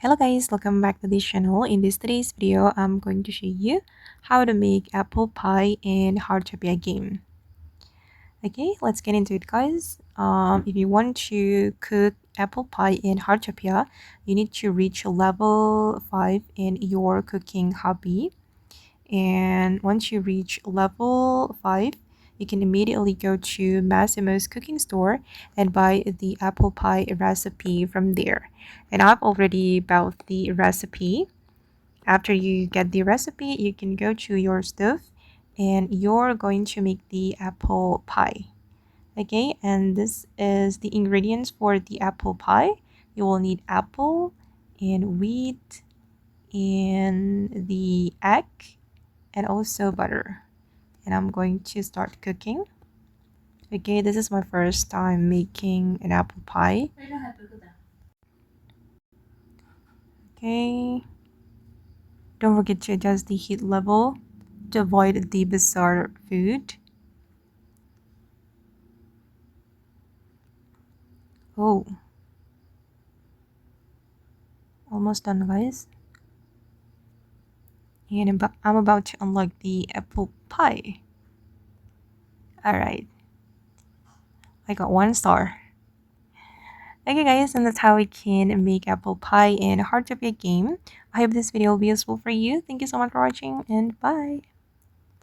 Hello guys, welcome back to this channel. In this today's video, I'm going to show you how to make apple pie in Heartopia game. Okay, let's get into it guys. If you want to cook apple pie in Heartopia, you need to reach level 5 in your cooking hobby. And once you reach level 5, you can immediately go to Massimo's cooking store and buy the apple pie recipe from there. And I've already bought the recipe. After you get the recipe, you can go to your stove and you're going to make the apple pie. Okay, and this is the ingredients for the apple pie. You will need apple and wheat and the egg and also butter. And I'm going to start cooking. Okay, this is my first time making an apple pie. Okay, don't forget to adjust the heat level to avoid the bizarre food. Oh, almost done guys. And I'm about to unlock the apple pie. Alright, I got 1 star. Okay guys, and that's how we can make apple pie in Heartopia game. I hope this video will be useful for you. Thank you so much for watching and bye.